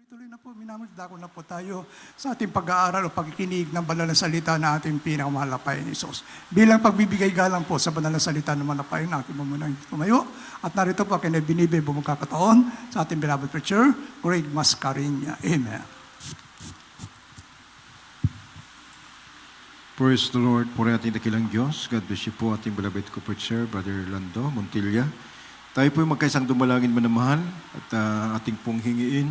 tuloy na po, minamagdako na po tayo sa ating pag-aaral o pagkikinig ng banal na salita na ating pinakamahal na Panginoon Hesus. Bilang pagbibigay galang po sa banal na salita ng mga Panginoon, aking mamunang tumayo. At narito po aking binibig bumagkakataon sa ating beloved preacher, Greg Mascarinya. Amen. Praise the Lord. Puri ating dakilang Diyos. God bless you po ating beloved co-preacher, Brother Lando Montilla. Tayo po magkaisang dumalangin manamahal at ating pong hingiin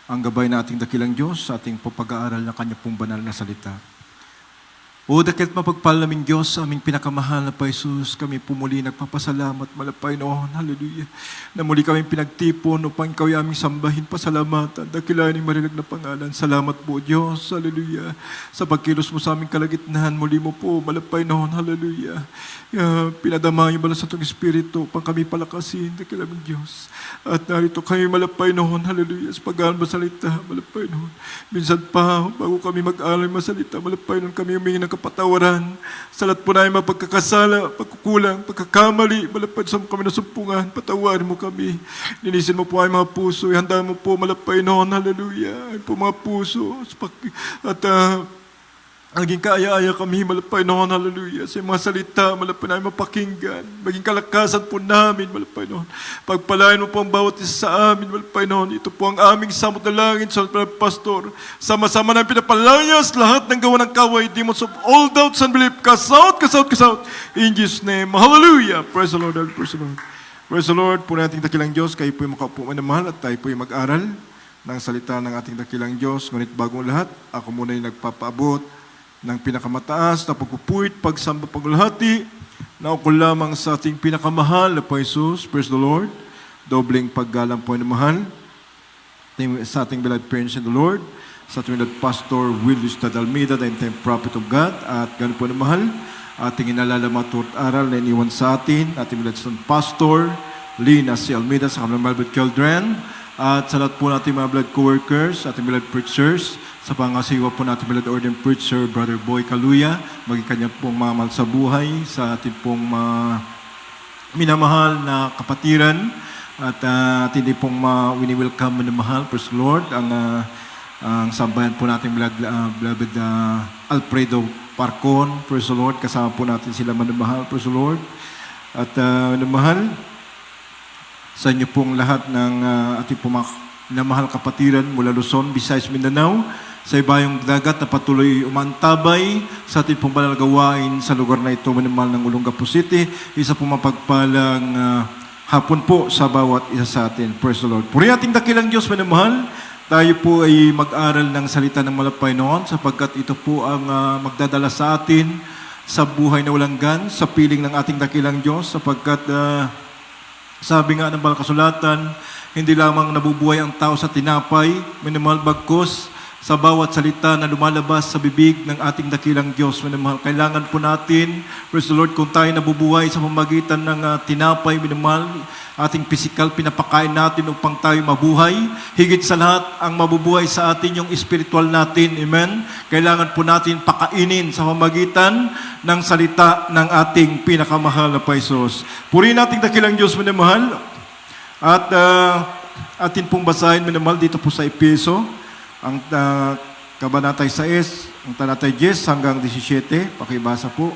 ang gabay na ating dakilang Diyos sa ating pag-aaral ng Kanya pong banal na salita. O dakilat mapagpal naming Diyos, aming pinakamahal na Jesus, kami pumuli nagpapasalamat, malapay noon, hallelujah, na muli kami pinagtipon upang ikaw ay aming sambahin, pasalamatan, dakilanin marilag na pangalan. Salamat po Diyos, hallelujah, sa pagkilos mo sa aming kalagitnaan, muli mo po, malapay noon, hallelujah. Pinadama yung balas sa itong Espiritu upang kami palakasin, dakilaming Diyos. At narito kami malapay noon, hallelujah, sa pag-aaral masalita, malapay noon. Minsan pa, bago kami mag-aaral masalita, malapay noon kami humingi ng kapatawaran. Sa lahat po na yung mapagkakasala, pagkukulang, pagkakamali, malapay sa kami nasumpungan, patawarin mo kami. Linisin mo po ay mga puso, ihanda mo po malapay noon, hallelujah, ay po mga puso, at naging kaaya-aya kami, malapay noon, hallelujah, sa mga salita, malapay namin mapakinggan, maging kalakasan po namin, malapay noon. Pagpalain mo po ang bawat isa sa amin, malapay noon. Ito po ang aming samot na langit sa Pastor. Sama-sama na pinapalayas lahat ng gawa ng kaway, demons of all doubts and belief. Cast out, cast out, cast out. In Jesus' name, hallelujah. Praise the Lord, praise the Lord. Praise the Lord, po nating dakilang Diyos, kayo po yung makaupo na mahal at tayo po yung mag-aral ng salita ng ating dakilang Diyos. Ngunit bagong lahat, ako muna yung nagpapaabot ng pinakamataas na pagpupuwit, pagsamba, paglahati, na ukol lamang sa ating pinakamahal na po Jesus. Praise the Lord. Dobleng paggalang po na mahal sa ating beloved parents in the Lord, sa ating beloved Pastor Willis Almeida, the end-time prophet of God, at gano'n po na mahal, ating inalala matut aral na iniwan sa atin, ating beloved son Pastor Lina C. Almeida, sa kanilang beloved children, at sa lahat po natin mga beloved co-workers, ating beloved preachers, sa pangasiwa po natin beloved ordained preacher, Brother Boy Kaluya, maging kanya pong mamahal sa buhay, sa ating pong minamahal na kapatiran, at hindi pong wini-welcome na mahal, praise the Lord, ang sambayan po natin beloved Alfredo Parcon, praise the Lord, kasama po natin sila manamahal, praise the Lord, at manamahal sa inyo pong lahat ng ating pong minamahal kapatiran mula Luzon, Visayas, Mindanao, sa ibayong dagat na patuloy umantabay sa ating pong banal gawain sa lugar na ito, manimahal ng Olongapo City. Isa pong mapagpalang hapon po sa bawat isa sa atin. Praise the Lord. Puri ating dakilang Diyos, manimahal. Tayo po ay mag-aral ng salita ng malapay noon sapagkat ito po ang magdadala sa atin sa buhay na walang gan, sa piling ng ating dakilang Diyos sapagkat sabi nga ng banal kasulatan, hindi lamang nabubuhay ang tao sa tinapay, manimahal bagkos, sa bawat salita na lumalabas sa bibig ng ating dakilang Diyos. Minamahal, kailangan po natin, praise the Lord, kung tayo nabubuhay sa pamamagitan ng tinapay, minamahal, ating physical, pinapakain natin upang tayo mabuhay. Higit sa lahat, ang mabubuhay sa atin yung spiritual natin. Amen? Kailangan po natin pakainin sa pamamagitan ng salita ng ating pinakamahal na Paisos. Purihin nating dakilang Diyos, minamahal. At atin pong basahin, minamahal, dito po sa Efeso, ang kabanatay 6, ang talatay 10 hanggang 17. Pakibasa po.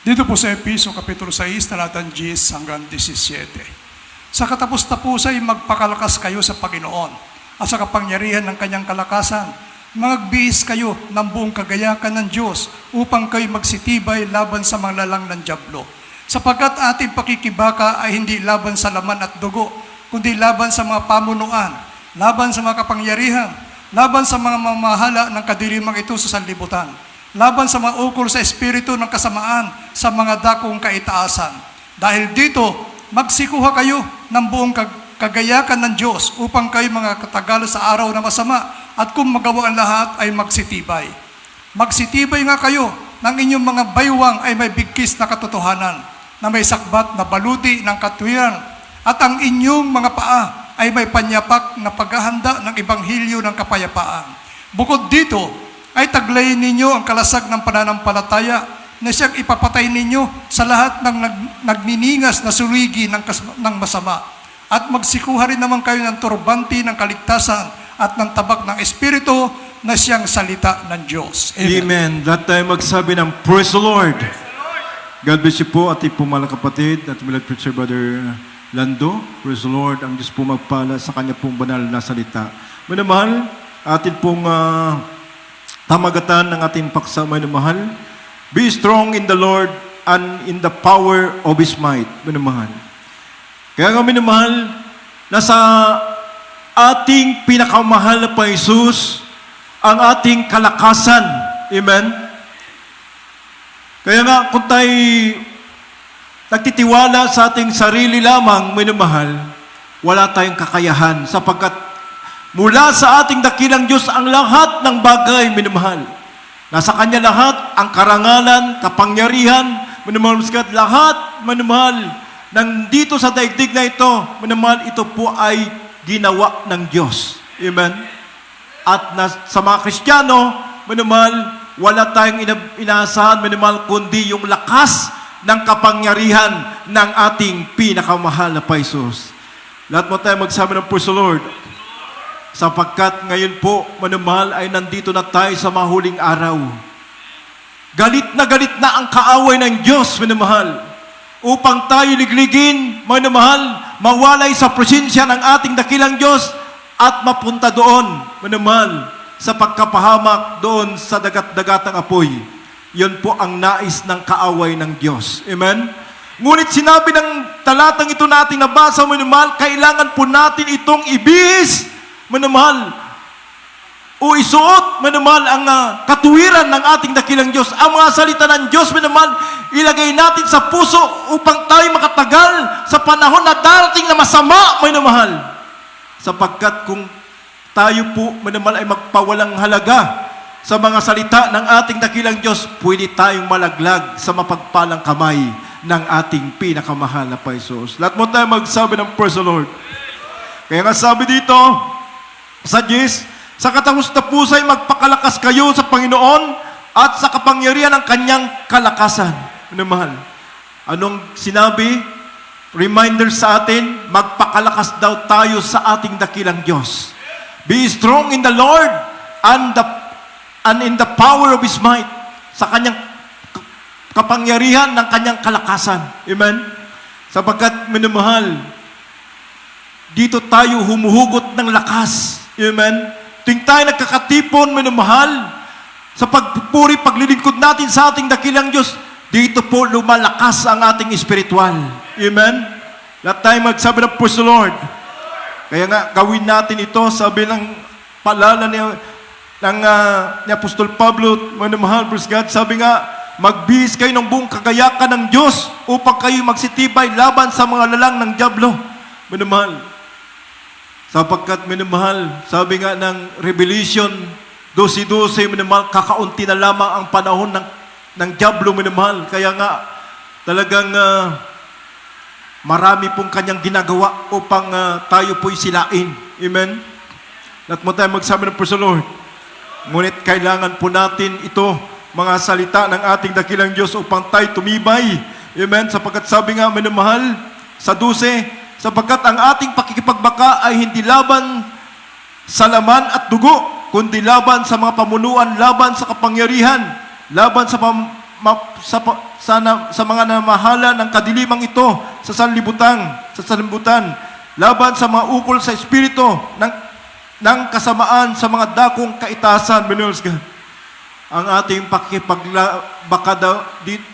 Dito po sa Efeso, Kapitulo 6, talatang 10 hanggang 17. Sa katapos-tapos ay magpakalakas kayo sa Panginoon at sa kapangyarihan ng kanyang kalakasan. Magbihis kayo ng buong kagayakan ng Diyos upang kayo magsitibay laban sa mga lalang ng dyablo. Sapagkat ating pakikibaka ay hindi laban sa laman at dugo, kundi laban sa mga pamunuan, laban sa mga kapangyarihan, laban sa mga mamahala ng kadilimang ito sa sanlibutan, laban sa mga ukol sa espiritu ng kasamaan sa mga dakong kaitaasan. Dahil dito, magsikuha kayo ng buong kagayakan ng Diyos upang kayo mga katagala sa araw na masama at kung magawa ang lahat ay magsitibay. Magsitibay nga kayo ng inyong mga baywang ay may bigkis na katotohanan, na may sakbat na baluti ng katwiran, at ang inyong mga paa ay may panyapak na paghahanda ng Ebanghelyo ng kapayapaan. Bukod dito, ay taglayin ninyo ang kalasag ng pananampalataya na siyang ipapatay ninyo sa lahat ng nagniningas na suligi ng masama. at magsikuha rin naman kayo ng turbanti ng kaligtasan at ng tabak ng Espiritu na siyang salita ng Diyos. Amen. Lahat tayo magsabi ng Praise the Lord. God bless you po, ating po mga kapatid, at Milad Preacher Brother Lando. Praise the Lord. Ang Diyos po magpala sa kanya pong banal na salita. Minamahal, atin pong tamagatan ng ating paksa, minamahal. Be strong in the Lord and in the power of His might. Minamahal. Kaya nga minamahal, nasa ating pinakamahal na pa Jesus, ang ating kalakasan. Amen? Kaya nga, kung tayo nagtitiwala sa ating sarili lamang, minamahal, wala tayong kakayahan sapagkat mula sa ating dakilang Diyos ang lahat ng bagay, minamahal. Nasa Kanya lahat, ang karangalan, kapangyarihan, minamahal, lahat, minamahal, nandito sa daigdig na ito, minamahal, ito po ay ginawa ng Diyos. Amen? At sa mga Kristiyano, minamahal, wala tayong inaasahan, minamahal, kundi yung lakas ng kapangyarihan ng ating pinakamahal na Paisos. Lahat mo tayo magsabi ng Praise the Lord. Sapagkat ngayon po, minamahal, ay nandito na tayo sa mahuling araw. Galit na ang kaaway ng Diyos, minamahal, upang tayo ligligin, minamahal, mawalay sa presensya ng ating dakilang Diyos at mapunta doon, minamahal, sa pagkapahamak doon sa dagat-dagatang apoy. Yun po ang nais ng kaaway ng Diyos. Amen? Ngunit sinabi ng talatang ito nating nabasa, minamahal, kailangan po natin itong ibihis, minamahal, o isuot, minamahal, ang katuwiran ng ating dakilang Diyos. Ang mga salita ng Diyos, minamahal, ilagay natin sa puso upang tayo makatagal sa panahon na darating na masama, minamahal. Sapagkat kung tayo po, minamahal, ay magpawalang halaga sa mga salita ng ating dakilang Diyos, pwede tayong malaglag sa mapagpalang kamay ng ating pinakamahal na Paisos. Lahat mo tayo magsabi ng Praise the Lord. Kaya nga sabi dito, sa 10, sa katapos-tapos ay magpakalakas kayo sa Panginoon at sa kapangyarihan ng kanyang kalakasan. Minamahal, anong sinabi? Reminder sa atin, magpakalakas daw tayo sa ating dakilang Diyos. Be strong in the Lord and in the power of His might. Sa kanyang kapangyarihan ng kanyang kalakasan. Amen? Sapagkat, minamahal, dito tayo humuhugot ng lakas. Amen? Tuwing tayo nagkakatipon, minamahal, sa pagpupuri, paglilingkod natin sa ating dakilang Diyos, dito po lumalakas ang ating espiritual. Amen? Lahat tayo magsabi ng Praise the Lord. Kaya nga, gawin natin ito, sabi ng paalala ni Apostol Pablo, minamahal, praise God, sabi nga, magbihis kayo ng buong kagayakan ng Diyos upang kayo magsitibay laban sa mga lalang ng dyablo. Minamahal, sapagkat, minamahal, sabi nga ng Revelation 12:12, minamahal, kakaunti na lamang ang panahon ng dyablo, minamahal. Kaya nga, talagang marami pong kanyang ginagawa upang tayo po'y silain. Amen? Lahat mo tayo magsabi ng Praise the Lord. Ngunit kailangan po natin ito, mga salita ng ating dakilang Diyos upang tayo tumibay. Amen? Sapagkat sabi nga, minamahal, sa 12, sapagkat ang ating pakikipagbaka ay hindi laban sa laman at dugo, kundi laban sa mga pamunuan, laban sa kapangyarihan, laban sa mga namahala ng kadilimang ito sa sanlibutan, laban sa mga ukol sa espiritu ng kasamaan sa mga dakong kaitasan. Ang ating pakikipagbaka daw,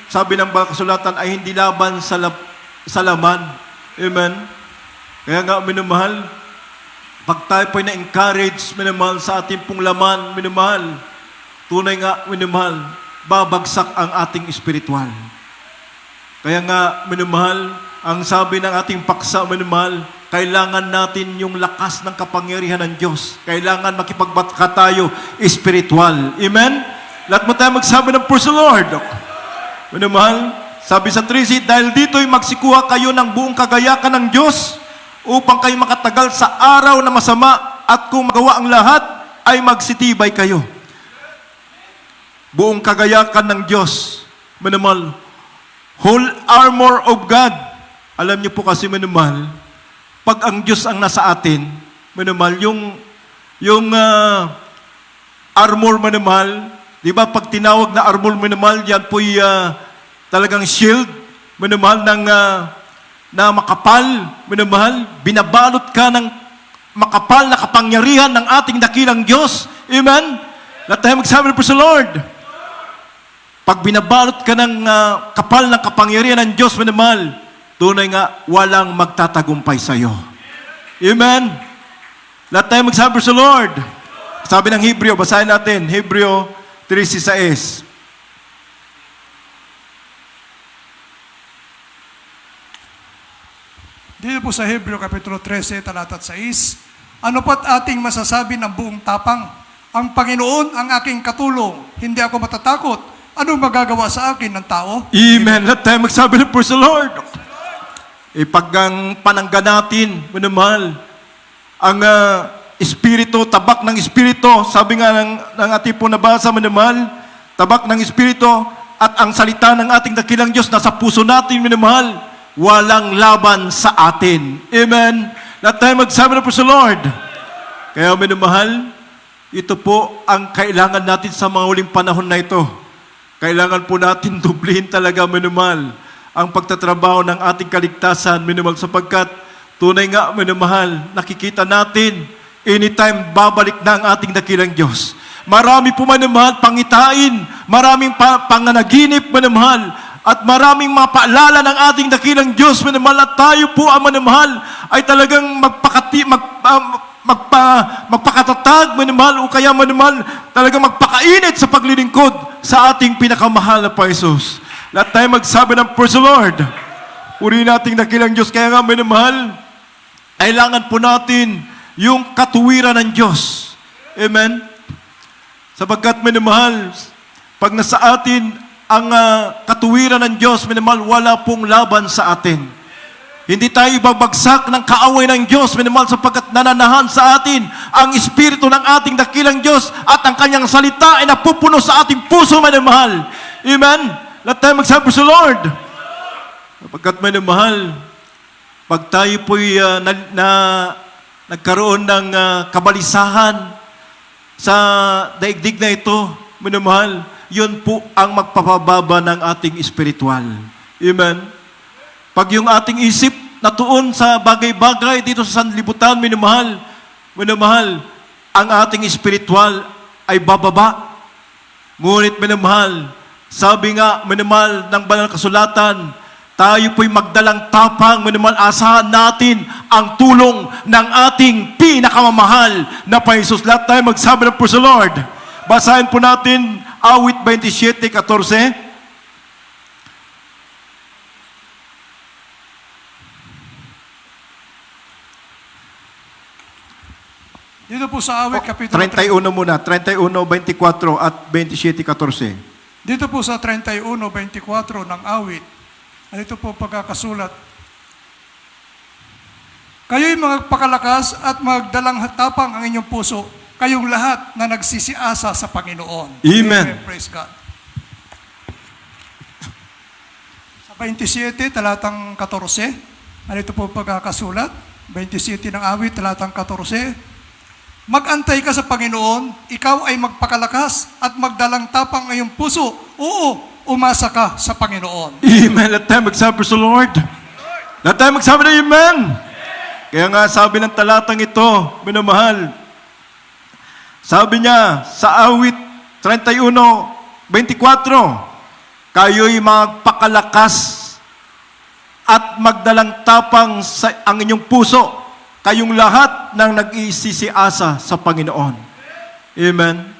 sabi ng kasulatan, ay hindi laban sa laman. Amen? Kaya nga, minamahal, pag tayo po'y na-encourage, minamahal, sa ating pong laman, minamahal, tunay nga, minamahal, babagsak ang ating espiritual. Kaya nga, minamahal, ang sabi ng ating paksa, minamahal, kailangan natin yung lakas ng kapangyarihan ng Diyos. Kailangan makipagbaka tayo espiritual. Amen? Lahat mo tayo magsabi ng Praise the Lord. Minamahal, sabi sa 13, dahil dito'y magsikuha kayo ng buong kagayakan ng Diyos upang kayo makatagal sa araw na masama at kung magawa ang lahat, ay magsitibay kayo. Buong kagayakan ng Diyos. Minamahal, whole armor of God. Alam niyo po kasi, minamahal, pag ang Diyos ang nasa atin, minamahal, yung armor, minamahal, di ba, pag tinawag na armor, minamahal, yan po'y talagang shield, minamahal, na makapal, minamahal, binabalot ka ng makapal na kapangyarihan ng ating dakilang Diyos. Amen? Lahat tayo magsabi ng praise the Lord. Pag binabalot ka ng kapal ng kapangyarihan ng Diyos, minamahal, tunay nga, walang magtatagumpay sa iyo. Amen? Lahat tayo magsabi, praise the Lord. Sabi ng Hebreo, basahin natin, Hebreo 3:6. Dito po sa Hebreo Kapitulo 13, talata 6, ano pa't ating masasabi ng buong tapang? Ang Panginoon ang aking katulong, hindi ako matatakot. Anong magagawa sa akin ng tao? Amen. Lahat tayo magsabi ng praise the Lord. Pag ang panangga natin, minamahal, ang Espiritu, tabak ng Espiritu, sabi nga ng ating po nabasa, minamahal, tabak ng Espiritu at ang salita ng ating dakilang Diyos nasa puso natin, minamahal, walang laban sa atin. Amen. Lahat tayo magsabi ng praise the Lord. Kaya minamahal, ito po ang kailangan natin sa mga huling panahon na ito. Kailangan po natin dublihin talaga, minamahal, ang pagtatrabaho ng ating kaligtasan, minamahal, sapagkat tunay nga, minamahal, nakikita natin, anytime babalik na ang ating dakilang Diyos. Marami po, minamahal, pangitain, maraming panganaginip, minamahal, at maraming mapaalala ng ating dakilang Diyos, minamahal, at tayo po, minamahal, ay talagang magpakatatag, minamahal, o kaya, minamahal, talagang magpakainit sa paglilingkod sa ating pinakamahal na Jesus. Lahat tayo magsabi ng praise the Lord. Purihin nating dakilang Diyos. Kaya nga, minamahal, kailangan po natin yung katuwiran ng Diyos. Amen? Sapagkat, minamahal, pag nasa atin ang katuwiran ng Diyos, minamahal, wala pong laban sa atin. Hindi tayo ibabagsak ng kaaway ng Diyos, minamahal, sapagkat nananahan sa atin ang Espiritu ng ating dakilang Diyos at ang kanyang salita ay napupuno sa ating puso, minamahal. Amen? Lahat tayo magsabi sa Lord. Sapagkat, minamahal, pag tayo po'y nagkaroon ng kabalisahan sa daigdig na ito, minamahal, yun po ang magpapababa ng ating espiritual. Amen? Pag yung ating isip natuon sa bagay-bagay dito sa sanlibutan, minamahal, ang ating espiritual ay bababa. Ngunit, minamahal, sabi nga, minamahal, ng banal na kasulatan, tayo po'y magdalang tapang, minamahal, asahan natin ang tulong ng ating pinakamamahal na Jesus. Lahat tayo magsabi ng praise the Lord. Basahin po natin Awit 27:14. Dito po sa Awit Kapitulo 31 muna, 31:24 at 27:14. Dito po sa 31:24 ng Awit, ito po pagkakasulat. Kayo'y magpakalakas at magdalang tapang ang inyong puso, kayong lahat na nagsisiasa sa Panginoon. Amen. Praise God. Sa 27, talatang 14, ito po pagkakasulat. 27 ng Awit, talatang 14. Mag-antay ka sa Panginoon, ikaw ay magpakalakas at magdalang tapang ang iyong puso. Oo, umasa ka sa Panginoon. Amen. Lahat tayo magsabi sa Lord. Lahat tayo magsabi na Amen. Kaya nga sabi ng talatang ito, minamahal, sabi niya sa Awit 31:24, kayo'y magpakalakas at magdalang tapang sa ang inyong puso, kayong lahat ng nag-iisisiasa sa Panginoon. Amen.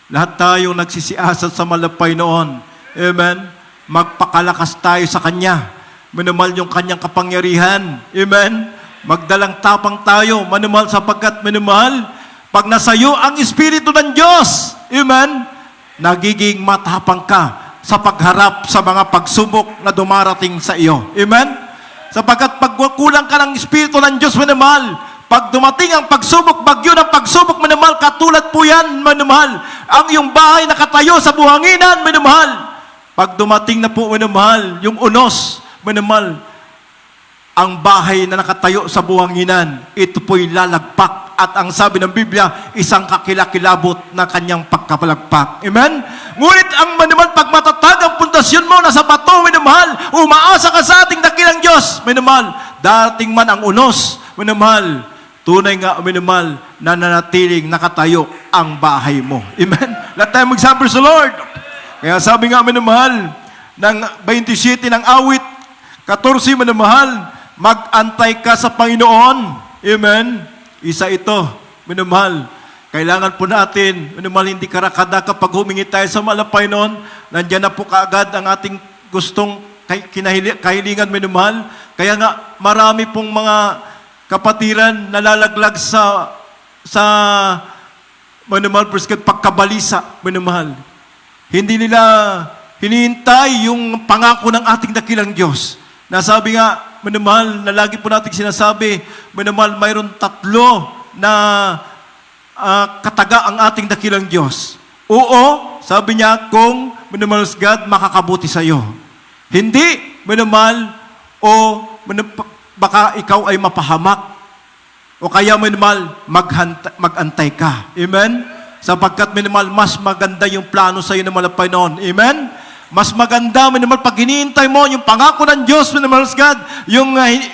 Lahat tayong nagsisiasa sa malapay noon. Amen. Magpakalakas tayo sa Kanya. Minamahal yung Kanyang kapangyarihan. Amen. Magdalang tapang tayo, minamahal, sapagkat, minamahal, pag nasayo ang Espiritu ng Diyos, amen, nagiging matapang ka sa pagharap sa mga pagsubok na dumarating sa iyo. Amen? Sapagkat pag kulang ka ng Espiritu ng Diyos, minamahal, pag dumating ang pagsubok, bagyo ng pagsubok, minamahal, katulad po yan, minamahal, ang iyong bahay nakatayo sa buhanginan, minamahal, pag dumating na po, minamahal, yung unos, minamahal, ang bahay na nakatayo sa buwanginan, ito po'y lalagpak. At ang sabi ng Biblia, isang kakilakilabot na kanyang pagkapalagpak. Amen? Ngunit ang minamahal, pag matatag ang pundasyon mo, nasa bato, minamahal, umaasa ka sa ating dakilang Diyos, minamahal, dating man ang unos, minamahal, tunay nga, minamahal, na nanatiling nakatayo ang bahay mo. Amen? Lahat tayo magsabi sa Lord. Kaya sabi nga, minamahal, ng 27 ng awit, 14, minamahal, mag-antay ka sa Panginoon. Amen? Isa ito, minamahal. Kailangan po natin, minamahal, hindi karakada kapag humingi tayo sa mahal na Panginoon, nandiyan na po kaagad ang ating gustong kahilingan, minamahal. Kaya nga, marami pong mga kapatiran nalalaglag sa minamahal, pagkabalisa, minamahal. Hindi nila hinihintay yung pangako ng ating dakilang Diyos. Nasabi nga, minamahal, na lagi po natin sinasabi, minamahal, mayroon 3 na kataga ang ating dakilang Diyos. Oo, sabi niya, kung minamahal God, makakabuti sa iyo. Hindi, minamahal, baka ikaw ay mapahamak. O kaya, minamahal, mag-antay ka. Amen? Sapagkat, minamahal, mas maganda yung plano sa iyo ng mga Panginoon. Amen? Mas maganda, minamahal, pag hinihintay mo yung pangako ng Diyos, minamahal God,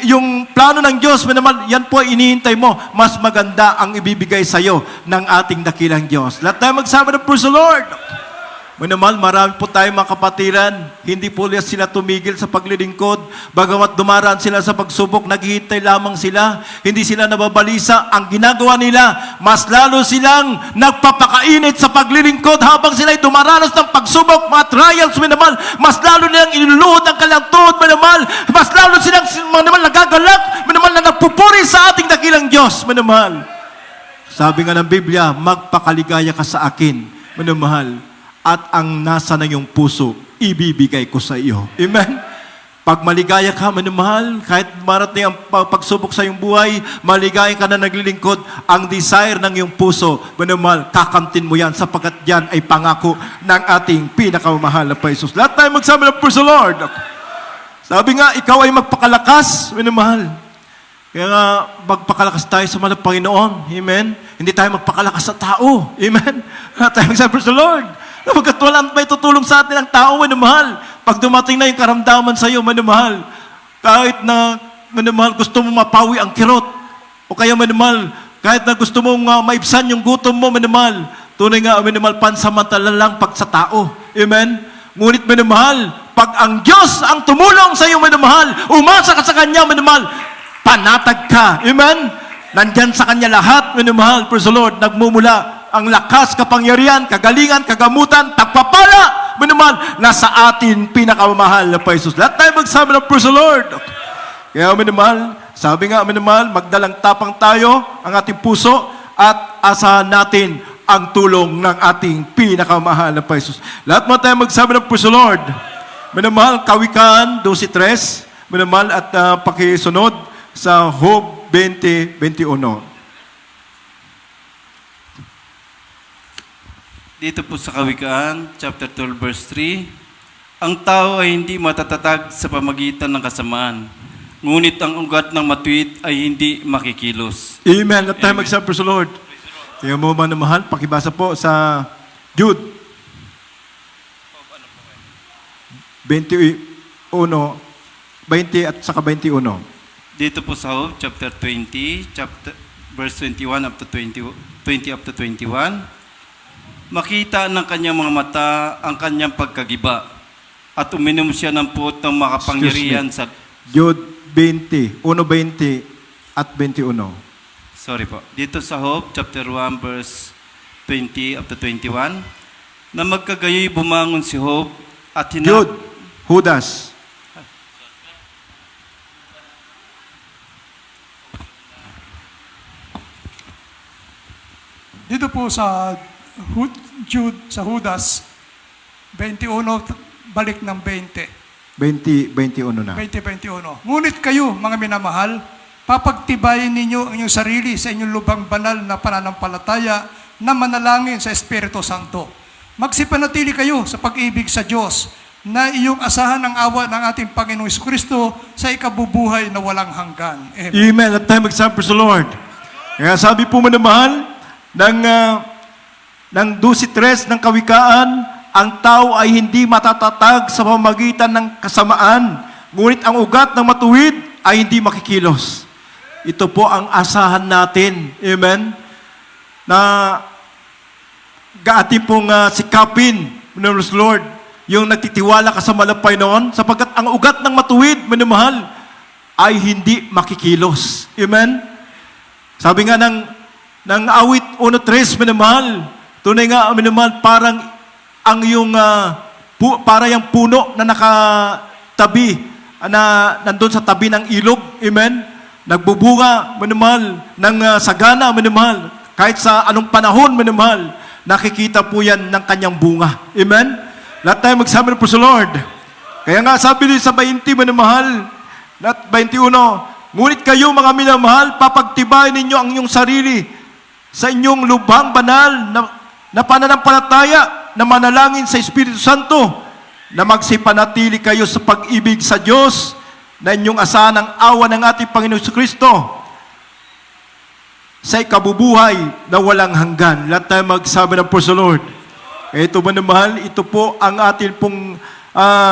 yung plano ng Diyos, minamahal, yan po inihintay mo, mas maganda ang ibibigay sa iyo ng ating dakilang Diyos. Lahat tayo magsama ng praise the Lord. Minamahal, marami po tayong mga kapatiran, hindi po sila tumigil sa paglilingkod, bagamat dumaraan sila sa pagsubok, naghihintay lamang sila, hindi sila nababalisa. Ang ginagawa nila, mas lalo silang nagpapakainit sa paglilingkod habang sila'y dumaranas ng pagsubok, mga trials, minamahal, mas lalo nilang inuluhod ang kanilang tuhod, minamahal, mas lalo silang, minamahal, nagagalak, minamahal, na nagpupuri sa ating dakilang Diyos, minamahal. Sabi nga ng Biblia, magpakaligaya ka sa akin, minamahal, at ang nasa na iyong puso, ibibigay ko sa iyo. Amen? Pag maligaya ka, minamahal, kahit marating ang pagsubok sa iyong buhay, maligaya ka na naglilingkod, ang desire ng iyong puso, minamahal, kakamtin mo yan, sapagkat yan ay pangako ng ating pinakamahal na Jesus. Lahat tayo magsama ng praise the Lord. Sabi nga, ikaw ay magpakalakas, minamahal. Kaya nga, magpakalakas tayo sa mahal na Panginoon. Amen? Hindi tayo magpakalakas sa tao. Amen? Lahat tayo magsama, praise the Lord. Pagkat walang may tutulong sa atin ang tao, minamahal. Pag dumating na yung karamdaman sa iyo, minamahal, kahit na, minamahal, gusto mo mapawi ang kirot, o kaya, minamahal, kahit na gusto mong maibsan yung gutom mo, minamahal, tunay nga, minamahal, pansamantala lang pag sa tao. Amen? Ngunit, minamahal, pag ang Diyos ang tumulong sa iyo, minamahal, umasa ka sa Kanya, minamahal, panatag ka. Amen? Nandyan sa Kanya lahat, minamahal, praise the Lord, nagmumula ang lakas, kapangyarihan, kagalingan, kagamutan, tagpapala, minamahal, nasa atin pinakamamahal na Jesus. Lahat tayo magsama ng praise the Lord. Kaya, minamahal, sabi nga, minamahal, magdalang tapang tayo ang ating puso at asahan natin ang tulong ng ating pinakamahal na Jesus. Lahat mo tayo magsama ng praise the Lord. Minamahal, Kawikaan 12:3, minamahal, at pakisunod sa Job 20:21. Dito po sa Kawikaan, chapter 12, verse 3, ang tao ay hindi matatatag sa pamagitan ng kasamaan, ngunit ang ugat ng matuwid ay hindi makikilos. Amen. Let tayo magsama, praise the Lord. Kaya mo man na mahal, pakibasa po sa Jude 21, 20 at saka 21. Dito po sa Job, chapter 20, verse 21 up to 20 up to 21, makita ng kanyang mga mata ang kanyang pagkagiba at uminom siya ng puot ng makapangyarihan sa... Jude 20, 1:20 at 21. Sorry po. Dito sa Job, chapter 1, verse 20 up to 21, na magkagayoy bumangon si Job at Jude, Judas. Dito po sa Jude, sa Judas, 21, balik ng 20. 21 na. 20:21. Ngunit kayo, mga minamahal, papagtibayin ninyo ang inyong sarili sa inyong lubhang banal na pananampalataya na manalangin sa Espiritu Santo. Magsipanatili kayo sa pag-ibig sa Diyos na iyong asahan ang awa ng ating Panginoong Kristo sa ikabubuhay na walang hanggan. Amen. Amen. At tayo mag-sabi sa Lord. Kaya sabi po manamahal ng 12:3 ng Kawikaan, ang tao ay hindi matatatag sa pamamagitan ng kasamaan, ngunit ang ugat ng matuwid ay hindi makikilos. Ito po ang asahan natin. Amen. Na gaati pong sikapin, Lord, yung nagtitiwala ka sa malapay noon, sapagkat ang ugat ng matuwid, minamahal, ay hindi makikilos. Amen? Sabi nga ng awit 1:3, minamahal, tunay nga, minamahal, parang ang yung, para yung puno na nakatabi, na nandun sa tabi ng ilog. Amen? Nagbubunga, minamahal, ng sagana, minamahal, kahit sa anong panahon, minamahal, nakikita po yan ng kanyang bunga. Amen? Lahat tayo magsabi po sa Lord. Kaya nga sabi din sa 20, minamahal, at 21, ngunit kayo mga minamahal, papagtibayin ninyo ang inyong sarili sa inyong lubhang banal na pananampalataya na manalangin sa Espiritu Santo, na magsipanatili kayo sa pag-ibig sa Diyos na inyong asahan ang awa ng ating Panginoon Kristo sa ikabubuhay na walang hanggan. Lahat tayo magsabi ng po sa Lord. Ito minamahal, ito po ang atin pong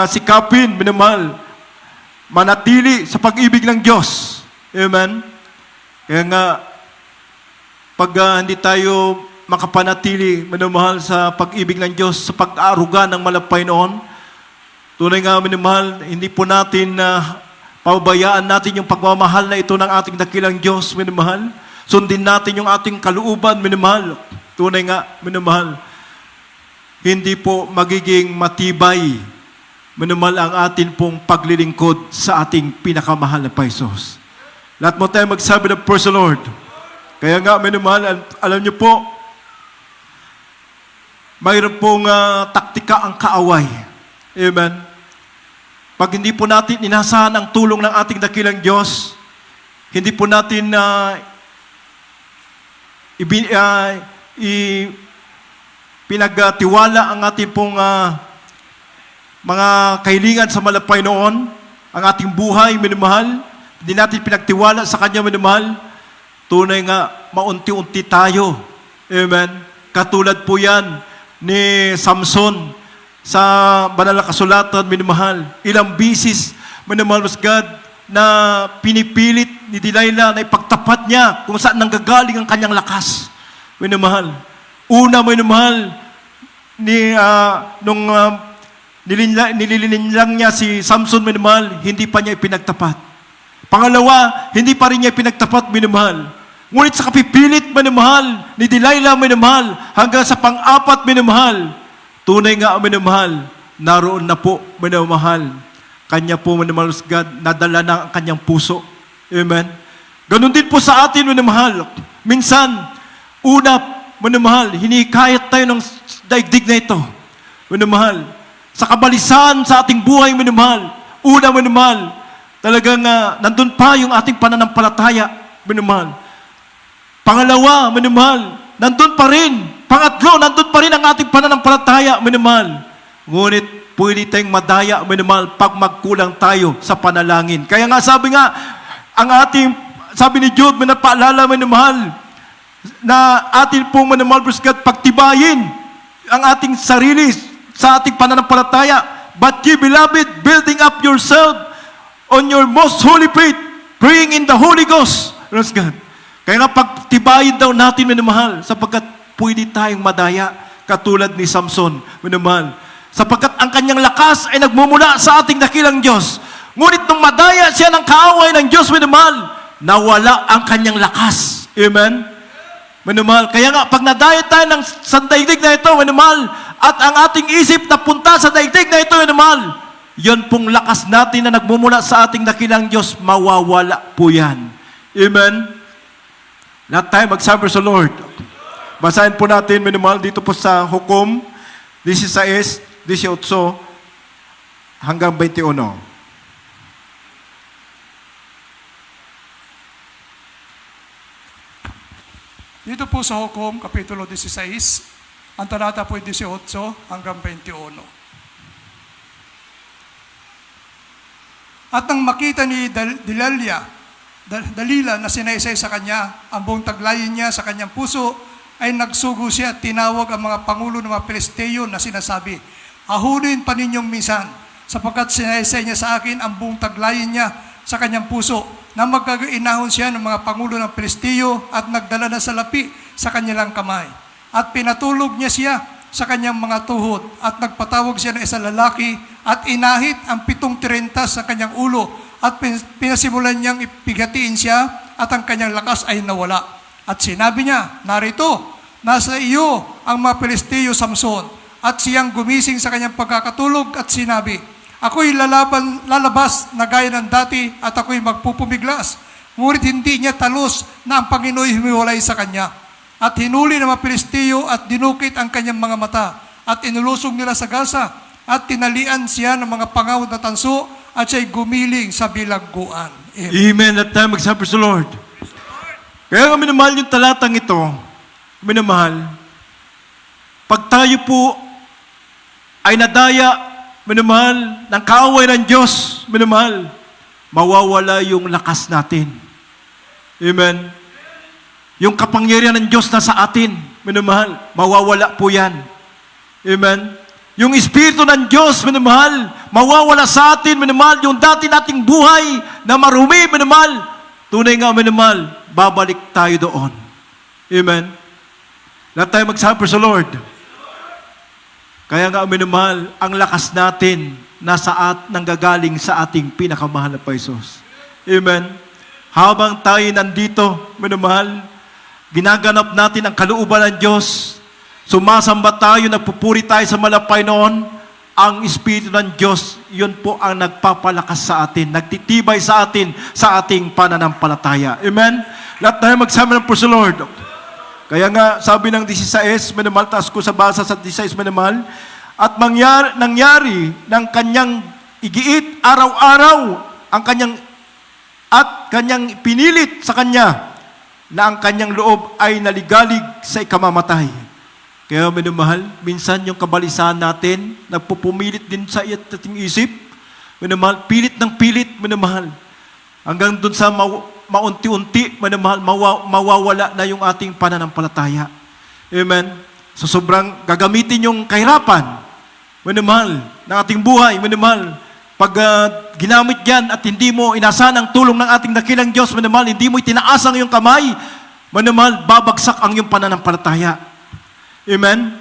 sikapin, minamahal, manatili sa pag-ibig ng Diyos. Amen? Kaya nga, pag hindi tayo makapanatili, minamahal, sa pag-ibig ng Diyos, sa pag-aaruga ng malapay noon, tunay nga, minamahal, hindi po natin pababayaan natin yung pagmamahal na ito ng ating dakilang Diyos, minamahal. Sundin natin yung ating kalooban, minamahal. Tunay nga, minamahal, hindi po magiging matibay, minamahal, ang atin pong paglilingkod sa ating pinakamahal na Paisos. Lahat mo tayo magsabi ng praise the Lord. Kaya nga, minamahal, alam niyo po, mayroon pong taktika ang kaaway. Amen. Pag hindi po natin inasahan ang tulong ng ating dakilang Diyos, hindi po natin pinagtiwala ang ating pong mga kahilingan sa malapay noon, ang ating buhay, minamahal, hindi natin pinagtiwala sa Kanya, minamahal, tunay nga, maunti-unti tayo. Amen. Katulad po yan ni Samson sa banal na kasulatan, minamahal. Ilang bisis, minamahal, God, na pinipilit ni Delilah na ipagtapat niya kung saan nanggagaling ang kanyang lakas. Minamahal. Una, minamahal, nung nililinlang niya si Samson, minamahal, hindi pa niya ipinagtapat. Pangalawa, hindi pa rin niya ipinagtapat, minamahal. Ngunit sa kapipilit, minamahal, ni Delilah, minamahal, hanggang sa pang-apat, minamahal, tunay nga, minamahal, naroon na po, minamahal, kanya po, minamahal, God, nadala na ang kanyang puso. Amen. Ganon din po sa atin, minamahal. Minsan, una, minamahal, hinikayat tayo ng daigdig na ito. Minamahal, sa kabalisan sa ating buhay, minamahal, una, minamahal, talagang nandun pa yung ating pananampalataya, minamahal. Pangalawa, minamahal, nandun pa rin. Pangatlo, nandun pa rin ang ating pananampalataya, minamahal. Ngunit, pwede tayong madaya, minamahal, pag magkulang tayo sa panalangin. Kaya nga, sabi nga, sabi ni Jude, minapaalala, minamahal, na atin pong, minamahal, God, pagtibayin ang ating sarili sa ating pananampalataya. But ye, beloved, building up yourself on your most holy faith, praying in the Holy Ghost. Praise God. Kaya nga, pagtibayin daw natin, minamahal, sapagkat pwede tayong madaya, katulad ni Samson, minamahal. Sapagkat ang kanyang lakas ay nagmumula sa ating dakilang Diyos. Ngunit nung madaya siya ng kaaway ng Diyos, minamahal, nawala ang kanyang lakas. Amen? Minamahal. Kaya nga, pag nadaya tayo sa daigdig na ito, minamahal, at ang ating isip na punta sa daigdig na ito, minamahal, yan pong lakas natin na nagmumula sa ating dakilang Diyos, mawawala po yan. Amen? Lahat tayo magsabi sa Lord. Basahin po natin, minamahal, dito po sa Hukom 16, 18 hanggang 21. Dito po sa Hukom, Kapitulo 16, ang talata po 18 hanggang 21. At nang makita ni Dalila na sinaysay sa kanya, ang buong taglayin niya sa kanyang puso, ay nagsugo siya at tinawag ang mga pangulo ng mga Pilisteo na sinasabi, ahulin pa ninyong minsan, sapagkat sinaysay niya sa akin ang buong taglayin niya sa kanyang puso, na magkagainahon siya ng mga pangulo ng Pilisteo at nagdala na salapi sa kanilang kamay. At pinatulog niya siya sa kanyang mga tuhod at nagpatawag siya ng isang lalaki at inahit ang 7 tirentas sa kanyang ulo at pinasimulan niyang ipigatiin siya at ang kanyang lakas ay nawala. At sinabi niya, narito, nasa iyo ang mga Pilisteo, Samson. At siyang gumising sa kanyang pagkakatulog at sinabi, ako'y lalabas na gaya ng dati at ako'y magpupumiglas. Ngunit hindi niya talos na ang Panginoon humiwalay sa kanya. At hinuli ng mga Pilisteo at dinukit ang kanyang mga mata at inulusog nila sa gasa at tinalian siya ng mga pangawad na tanso at siya'y gumiling sa bilangguan. Amen. Amen. At tayo magsabi sa Lord. Kaya kami minamahal yung talatang ito, minamahal, pag tayo po ay nadaya, minamahal, ng kaaway ng Diyos, minamahal, mawawala yung lakas natin. Amen. Yung kapangyarihan ng Diyos na sa atin, minamahal, mawawala po yan. Amen. Yung Espiritu ng Diyos, minamahal, mawawala sa atin, minamahal, yung dati nating buhay na marumi, minamahal, tunay nga, minamahal, babalik tayo doon. Amen. Lahat tayo magsabi sa Lord. Kaya nga, minamahal, ang lakas natin nanggagaling sa ating pinakamahal na Paisos. Amen. Habang tayo nandito, minamahal, ginaganap natin ang kalooban ng Diyos. Sumasamba tayo, nagpupuri tayo sa malapay noon. Ang Espiritu ng Diyos, yun po ang nagpapalakas sa atin, nagtitibay sa atin sa ating pananampalataya. Amen? Lahat tayo magsama ng puso, Lord. Kaya nga, sabi ng 16, minamahal, taas ko sa basa sa 16, minamahal, at nangyari ng kanyang igiit araw-araw ang kanyang pinilit sa kanya na ang kanyang loob ay naligalig sa ikamamatay. Kaya minamahal, minsan yung kabalisahan natin, nagpupumilit din sa ating isip, minamahal, pilit ng pilit, minamahal. Hanggang dun sa maunti-unti, minamahal, mawawala na yung ating pananampalataya. Amen. So sobrang gagamitin yung kahirapan, minamahal, ng ating buhay, minamahal. Pag ginamit yan at hindi mo inasahan ang tulong ng ating dakilang Diyos, minamahal, hindi mo itinaas ang iyong kamay, minamahal, babagsak ang iyong pananampalataya. Amen?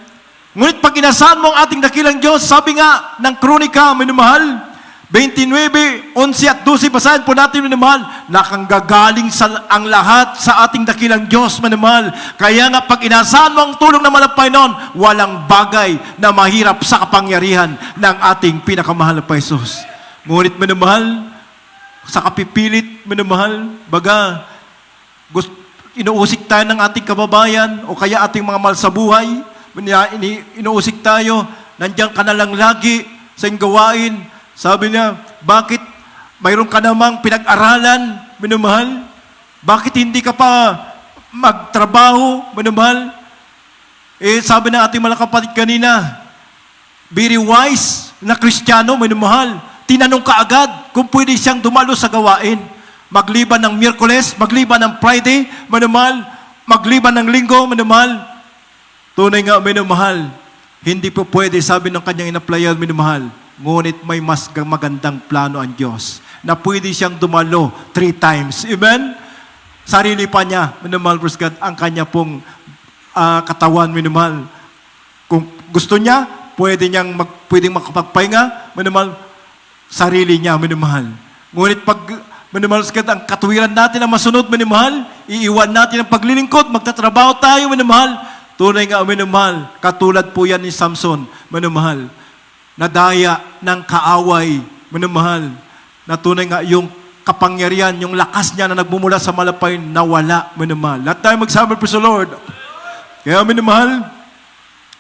Ngunit pag inasahan mo ang ating dakilang Diyos, sabi nga ng Kronika, minamahal, 29, 11 at 12, basahin po natin, minamahal, nakanggagaling ang lahat sa ating dakilang Diyos, minamahal. Kaya nga pag inasahan mo ang tulong ng malapay noon, walang bagay na mahirap sa kapangyarihan ng ating pinakamahal na Paisos. Ngunit, minamahal, sa kapipilit, minamahal, baga, inuusik tayo ng ating kababayan o kaya ating mga mahal sa buhay, inuusik tayo, nandiyan ka na lang lagi sa iyong gawain. Sabi niya, bakit mayroon ka namang pinag-aralan, minamahal? Bakit hindi ka pa magtrabaho, minamahal? Sabi ng ating mga kapatid kanina, very wise na Kristiyano, minamahal, tinanong ka agad kung pwede siyang dumalo sa gawain. Magliban ng Miyerkules, magliban ng Friday, minamahal, magliban ng Linggo, minamahal. Tunay nga, minamahal, hindi po pwede, sabi ng kanyang inaplayan, minamahal. Ngunit may mas magandang plano ang Diyos na pwede siyang dumalo 3 times. Amen? Sarili pa niya, minamahal, praise God, ang kanya pong katawan, minamahal. Kung gusto niya, pwedeng makapagpahinga, minamahal, sarili niya, minamahal. Ngunit pag, minamahal, praise God, ang katuwiran natin na masunod, minamahal, iiwan natin ang paglilingkod, magtatrabaho tayo, minamahal. Tunay nga, minamahal, katulad po yan ni Samson, minamahal. Nadaya ng kaaway, minamahal, na tunay nga yung kapangyarihan, yung lakas niya na nagmumula sa malapay, nawala, minamahal. Lahat tayo magsabi po sa Lord. Kaya, minamahal,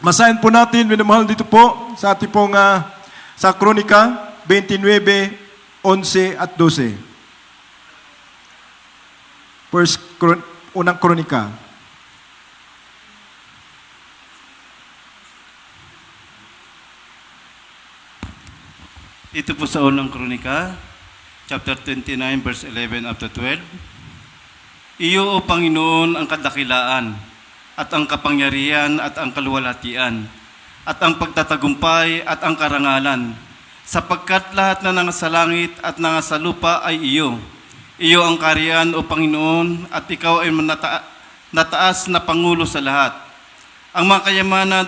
masahin po natin, minamahal, dito po, sa ating pong, sa Kronika, 29, 11 at 12. Unang Kronika. Ito po sa unang Kronika, chapter 29, verse 11 up to 12. Iyo, O Panginoon, ang kadakilaan, at ang kapangyarihan, at ang kaluwalhatian, at ang pagtatagumpay, at ang karangalan, sapagkat lahat na nasa langit at nasa lupa ay iyo. Iyo ang kariyan, O Panginoon, at ikaw ay nataas na Pangulo sa lahat. Ang mga kayamanan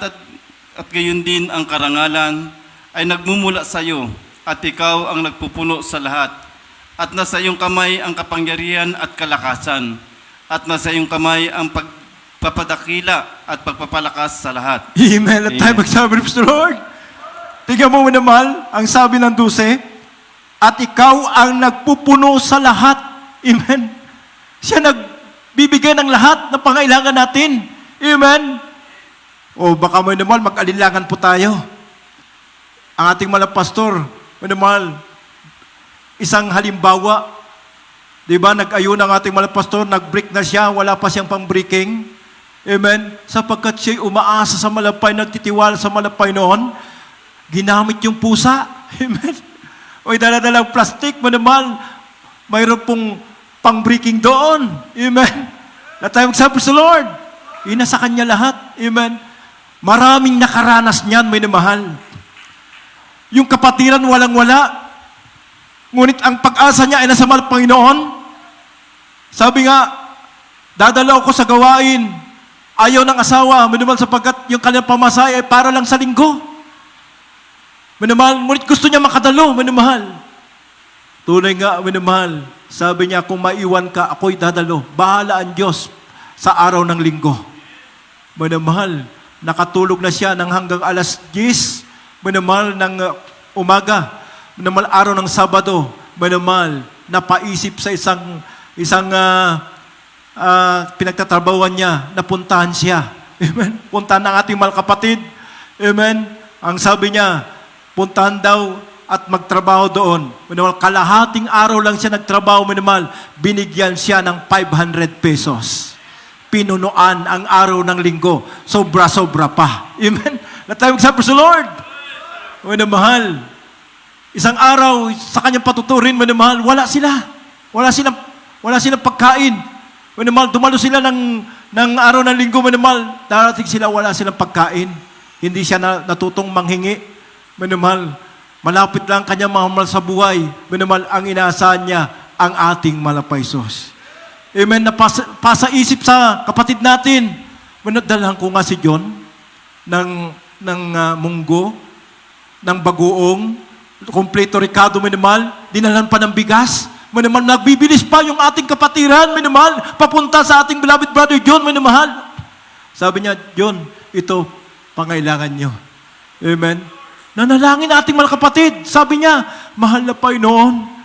at gayon din ang karangalan ay nagmumula sa iyo, at ikaw ang nagpupuno sa lahat. At nasa iyong kamay ang kapangyarihan at kalakasan, at nasa iyong kamay ang pagpapadakila at pagpapalakas sa lahat. Amen. At tayo Amen. magsabi, praise the Lord. Tingnan mo naman, ang sabi ng 12, at ikaw ang nagpupuno sa lahat. Amen. Siya nagbibigay ng lahat ng pangailangan natin. Amen. O baka mo naman, mag-alinlangan po tayo. Ang ating mga pastor, naman, isang halimbawa, di ba, nag-ayon ang ating mga pastor, nag-break na siya, wala pa siyang pang-breaking. Amen. Sapagkat siya'y umaasa sa malapay, nagtitiwala sa malapay noon, ginamit yung pusa. Amen. O dala-dalang plastic mo naman, mayroon pong pang-breaking doon. Amen. Na tayo magsabi sa Lord. Ina sa Kanya lahat. Amen. Maraming nakaranas niyan, may namahal. Yung kapatiran walang-wala. Ngunit ang pag-asa niya ay nasa Panginoon. Sabi nga, dadala ako sa gawain. Ayaw ng asawa, minumahal sapagkat yung kanyang pamasahe ay para lang sa linggo. Minumahal, ngunit gusto niya makadalo, minumahal. Tunay nga, minumahal. Sabi niya, kung maiwan ka, ako'y dadalo. Bahala ang Diyos sa araw ng linggo. Minumahal, nakatulog na siya ng hanggang alas 10. Minumahal ng umaga. Minumahal, araw ng Sabado. Minumahal, napaisip sa isang pinagtatrabawan niya, napuntahan siya. Amen. Puntahan ng ating mga kapatid. Amen. Ang sabi niya, puntahan daw at magtrabaho doon. Minamahal, kalahating araw lang siya nagtrabaho, minamahal, binigyan siya ng 500 pesos. Pinunuan ang araw ng linggo. Sobra-sobra pa. Amen. Na tayo magsabi sa Lord. Minamahal, isang araw sa kanyang patuturin, minamahal, wala sila. Wala silang pagkain. Minamahal, dumalo sila ng araw ng linggo, minamahal, darating sila, wala silang pagkain. Hindi siya natutong manghingi. Minamahal, malapit lang kanyang mahal sa buhay. Minamahal, ang inaasahan niya, ang ating malapaisos. Amen. Napasa isip sa kapatid natin. Manadalhan ko nga si John ng munggo, ng bagoong, kompleto Ricardo, minamahal, dinalan pa ng bigas. Minamahal, nagbibilis pa yung ating kapatiran, minamahal, papunta sa ating beloved brother John, minamahal. Sabi niya, John, ito, pangailangan niyo. Amen. Nanalangin ating mga kapatid. Sabi niya, mahal na Panginoon,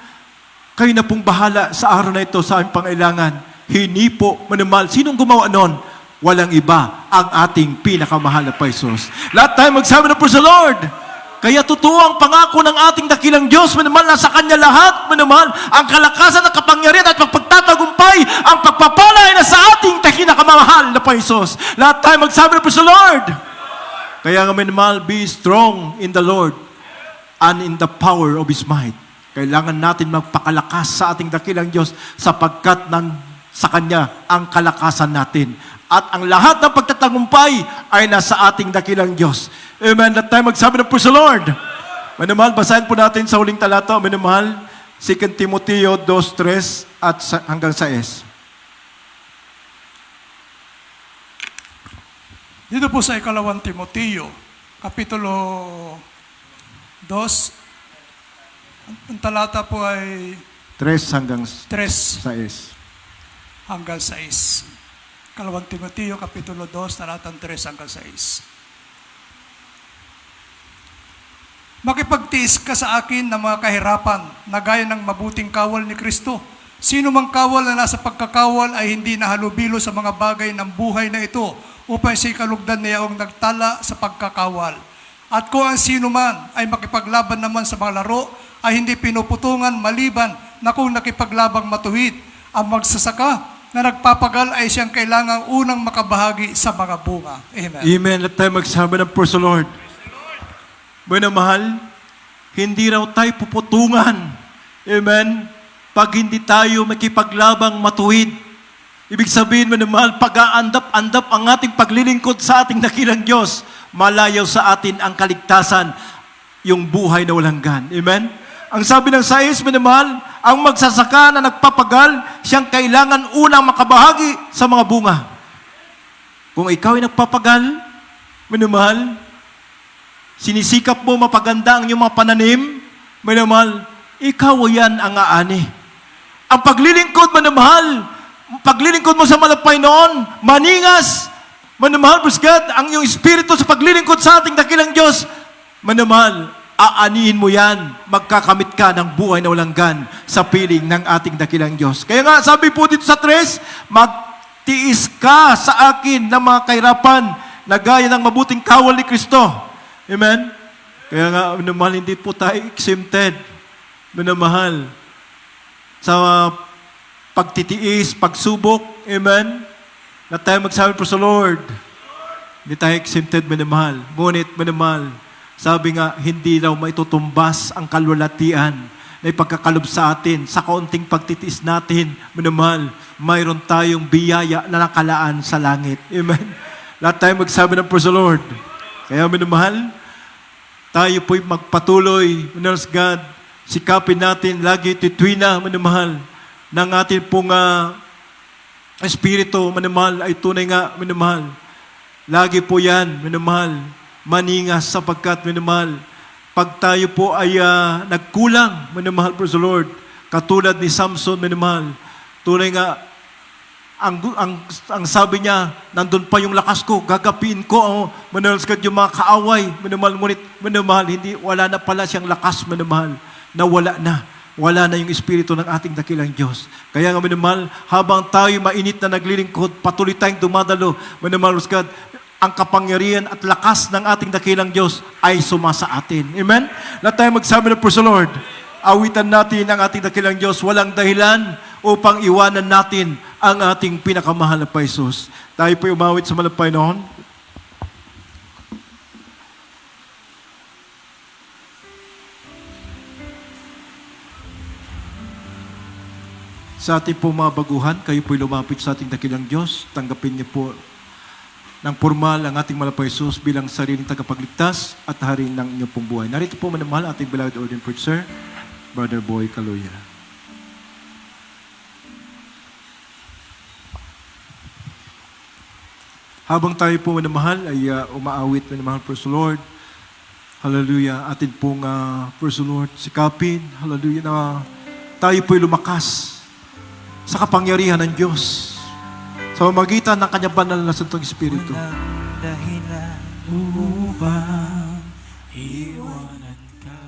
kayo na pong bahala sa araw na ito sa aming pangailangan. Hinipo, minamahal. Sinong gumawa noon? Walang iba, ang ating pinakamahal na Paisos. Lahat tayo magsabi na po sa Lord. Kaya totoo ang pangako ng ating dakilang Diyos, minamahal, nasa Kanya lahat, minamahal, ang kalakasan ng kapangyarihan at pagpagtatagumpay, ang pagpapala ay nasa ating pinakamamahal na Paisos. Lahat tayo magsabi na po sa Lord. Kaya nga, minamahal, be strong in the Lord and in the power of His might. Kailangan natin magpakalakas sa ating dakilang Diyos sapagkat sa Kanya ang kalakasan natin. At ang lahat ng pagtatagumpay ay nasa ating dakilang Diyos. Amen. At tayo magsabi na po sa Lord. Minamahal, basahin po natin sa huling talata. Minamahal, 2 Timoteo 2:3 at hanggang 6. Dito po sa ikalawang Timoteo, Kapitulo 2, ang talata po ay 3 hanggang 3 6. hanggang 6. Kalawang Timoteo, Kapitulo 2, talatang 3 hanggang 6. Makipagtiis ka sa akin ng mga kahirapan na gaya ng mabuting kawal ni Kristo. Sino mang kawal na nasa pagkakawal ay hindi nahalubilo sa mga bagay ng buhay na ito upang siya'y kalugdan niyaong nagtala sa pagkakawal. At kung ang sino man ay makipaglaban naman sa mga laro ay hindi pinuputungan maliban na kung nakipaglabang matuwid. Ang magsasaka na nagpapagal ay siyang kailangang unang makabahagi sa mga bunga. Amen. Amen. Let tayo magsabi ng praise the Lord. Minamahal, hindi raw tayo puputungan Amen? Pag hindi tayo makipaglabang matuwid, ibig sabihin, minamahal, pag-aandap-andap ang ating paglilingkod sa ating dakilang Diyos, malayaw sa atin ang kaligtasan, yung buhay na walang gan. Amen? Ang sabi ng sais, minamahal, ang magsasaka na nagpapagal, siyang kailangan unang makabahagi sa mga bunga. Kung ikaw ay nagpapagal, minamahal, sinisikap mo mapaganda ang iyong mga pananim, minamahal, ikaw yan ang aani. Ang paglilingkod, minamahal, paglilingkod mo sa malapay noon, maningas, minamahal, praise God, ang iyong espiritu sa paglilingkod sa ating dakilang Diyos, minamahal, aanihin mo yan, magkakamit ka ng buhay na walang gan sa piling ng ating dakilang Diyos. Kaya nga, sabi po dito sa 3, magtiis ka sa akin ng mga kahirapan na gaya ng mabuting kawal ni Kristo. Amen? Kaya nga, minamahal, hindi po tayo exempted, minamahal, sa pagtitiis, pagsubok, amen, na tayo magsabi po sa Lord. Hindi tayo exempted, minamahal. Ngunit, minamahal, sabi nga, hindi daw maitutumbas ang kalwalatian na ipagkakalob sa atin. Sa kaunting pagtitiis natin, minamahal, mayroon tayong biyaya na nakalaan sa langit. Amen? Lahat tayo magsabi ng praise the Lord. Kaya, minamahal, tayo po'y magpatuloy, minamahal God, sikapin natin lagi titwina, minamahal, ng ating pong espiritu, minamahal, ay tunay nga, minamahal. Lagi po yan, minamahal, maningas sapagkat, minamahal, pag tayo po ay nagkulang, minamahal, praise the Lord, katulad ni Samson, minamahal, tunay nga, ang sabi niya, nandun pa yung lakas ko, gagapiin ko, minamahal, yung mga kaaway, minamahal, ngunit, minamahal, hindi, wala na pala siyang lakas, minamahal, nawala na. Wala na yung espiritu ng ating dakilang Diyos. Kaya nga, minamahal, habang tayo mainit na naglilingkod, patuloy tayong dumadalo, minamahal, God, ang kapangyarihan at lakas ng ating dakilang Diyos ay sumasa atin. Amen? Lahat tayo magsabi ng praise the Lord. Awitan natin ang ating dakilang Diyos. Walang dahilan upang iwanan natin ang ating pinakamahal na Paisos. Tayo po umawit sa malapay noon. Sa ating po mga baguhan, kayo po'y lumapit sa ating dakilang Diyos. Tanggapin niyo po ng formal ang ating malapay Jesus bilang sariling tagapagligtas at hari ng inyong pong buhay. Narito po manamahal ating beloved ordained preacher, Brother Boy Caluya. Habang tayo po manamahal ay umaawit manamahal, praise the Lord. Hallelujah. Atin pong praise the Lord, sikapin. Hallelujah na tayo po'y lumakas sa kapangyarihan ng Diyos sa pamamagitan ng Kanyang banal na Santong Espiritu. Walang dahilan upang iwanan ka.